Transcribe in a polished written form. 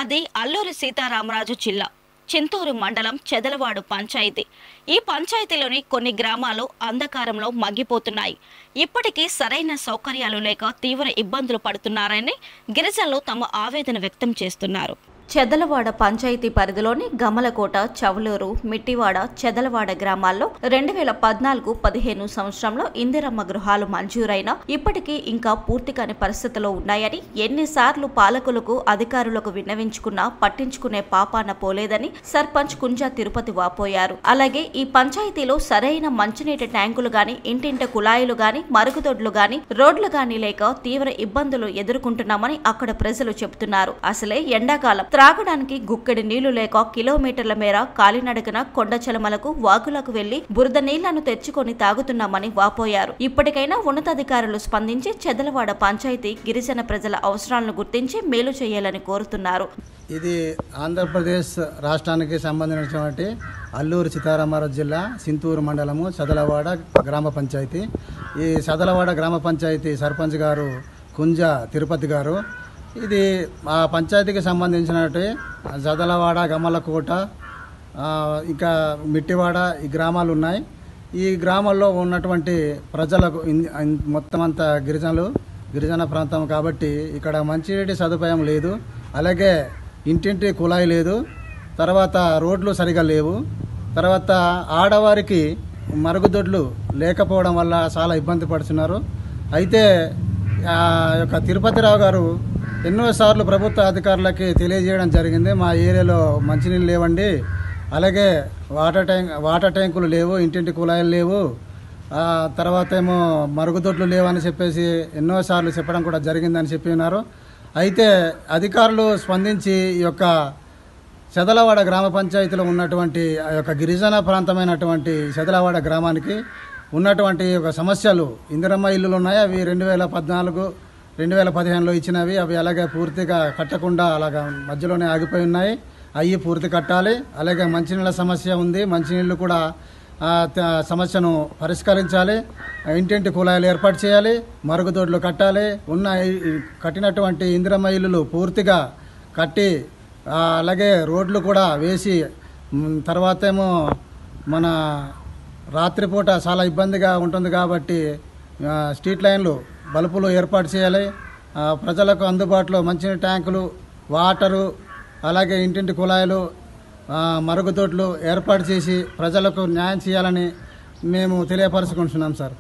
అది అల్లూరి సీతారామరాజు జిల్లా చింతూరు మండలం చెదలవాడు పంచాయతీ. ఈ పంచాయతీలోని కొన్ని గ్రామాలు అంధకారంలో మగ్గిపోతున్నాయి. ఇప్పటికీ సరైన సౌకర్యాలు లేక తీవ్ర ఇబ్బందులు పడుతున్నారని గిరిజనులు తమ ఆవేదన వ్యక్తం చేస్తున్నారు. చెదలవాడ పంచాయతీ పరిధిలోని గమలకోట, చవలూరు, మిట్టివాడ, చెదలవాడ గ్రామాల్లో 2014-15 సంవత్సరంలో ఇందిరమ్మ గృహాలు మంజూరైనా ఇప్పటికీ ఇంకా పూర్తి కాని పరిస్థితిలో ఉన్నాయని, ఎన్నిసార్లు పాలకులకు అధికారులకు విన్నవించుకున్నా పట్టించుకునే పాపాన పోలేదని సర్పంచ్ కుంజా తిరుపతి వాపోయారు. అలాగే ఈ పంచాయతీలో సరైన మంచినీటి ట్యాంకులు గాని, ఇంటింటి కుళాయిలు గాని, మరుగుదొడ్లు గాని, రోడ్లు గాని లేక తీవ్ర ఇబ్బందులు ఎదుర్కొంటున్నామని అక్కడ ప్రజలు చెబుతున్నారు. అసలే ఎండాకాలం త్రాగడానికి గుక్కెడి నీళ్లు లేక కిలోమీటర్ల మేర కాలినడకన కొండచలమలకు, వాగులకు వెళ్లి బురద నీళ్లను తెచ్చుకొని తాగుతున్నామని వాపోయారు. ఇప్పటికైనా ఉన్నతాధికారులు స్పందించి చెదలవాడ పంచాయతీ గిరిజన ప్రజల అవసరాలను గుర్తించి మేలు చేయాలని కోరుతున్నారు. ఇది ఆంధ్రప్రదేశ్ రాష్ట్రానికి సంబంధించినటువంటి అల్లూరి సీతారామరాజు జిల్లా చింతూరు మండలము చెదలవాడ గ్రామ పంచాయతీ. ఈ చెదలవాడ గ్రామ పంచాయతీ సర్పంచ్ గారు కుంజా తిరుపతి గారు. ఇది ఆ పంచాయతీకి సంబంధించినటువంటి చెదలవాడ, గమలకోట, ఇంకా మిట్టివాడ ఈ గ్రామాలు ఉన్నాయి. ఈ గ్రామాల్లో ఉన్నటువంటి ప్రజలకు మొత్తం అంతా గిరిజన ప్రాంతం కాబట్టి ఇక్కడ మంచినీటి సదుపాయం లేదు. అలాగే ఇంటింటి కుళాయి లేదు. తర్వాత రోడ్లు సరిగా లేవు. తర్వాత ఆడవారికి మరుగుదొడ్లు లేకపోవడం వల్ల చాలా ఇబ్బంది పడుతున్నారు. అయితే యొక్క తిరుపతిరావు గారు ఎన్నోసార్లు ప్రభుత్వ అధికారులకి తెలియజేయడం జరిగింది. మా ఏరియాలో మంచినీళ్ళు లేవండి, అలాగే వాటర్ ట్యాంకులు లేవు, ఇంటింటి కుళాయిలు లేవు, తర్వాత ఏమో మరుగుదొడ్లు లేవని చెప్పేసి ఎన్నోసార్లు చెప్పడం కూడా జరిగిందని చెప్పి ఉన్నారు. అయితే అధికారులు స్పందించి ఈ యొక్క చెదలవాడ గ్రామ పంచాయతీలో ఉన్నటువంటి ఆ యొక్క గిరిజన ప్రాంతమైనటువంటి చెదలవాడ గ్రామానికి ఉన్నటువంటి ఒక సమస్యలు, ఇందిరమ్మ ఇల్లులు ఉన్నాయి, అవి 2014-2015లో ఇచ్చినవి. అవి అలాగే పూర్తిగా కట్టకుండా అలాగా మధ్యలోనే ఆగిపోయి ఉన్నాయి. అవి పూర్తి కట్టాలి. అలాగే మంచినీళ్ళ సమస్య ఉంది, మంచినీళ్ళు కూడా సమస్యను పరిష్కరించాలి. ఇంటింటి కుళాయిలు ఏర్పాటు చేయాలి, మరుగుదొడ్లు కట్టాలి. కట్టినటువంటి ఇందిరమ్మ ఇల్లులు పూర్తిగా కట్టి అలాగే రోడ్లు కూడా వేసి, తర్వాత ఏమో మన రాత్రిపూట చాలా ఇబ్బందిగా ఉంటుంది కాబట్టి స్ట్రీట్ లైన్లు, బల్బులు ఏర్పాటు చేయాలి. ప్రజలకు అందుబాటులో మంచినీటి ట్యాంకులు, వాటరు, అలాగే ఇంటింటి కుళాయిలు, మరుగుదొడ్లు ఏర్పాటు చేసి ప్రజలకు న్యాయం చేయాలని మేము తెలియపరుచుకుంటున్నాం సార్.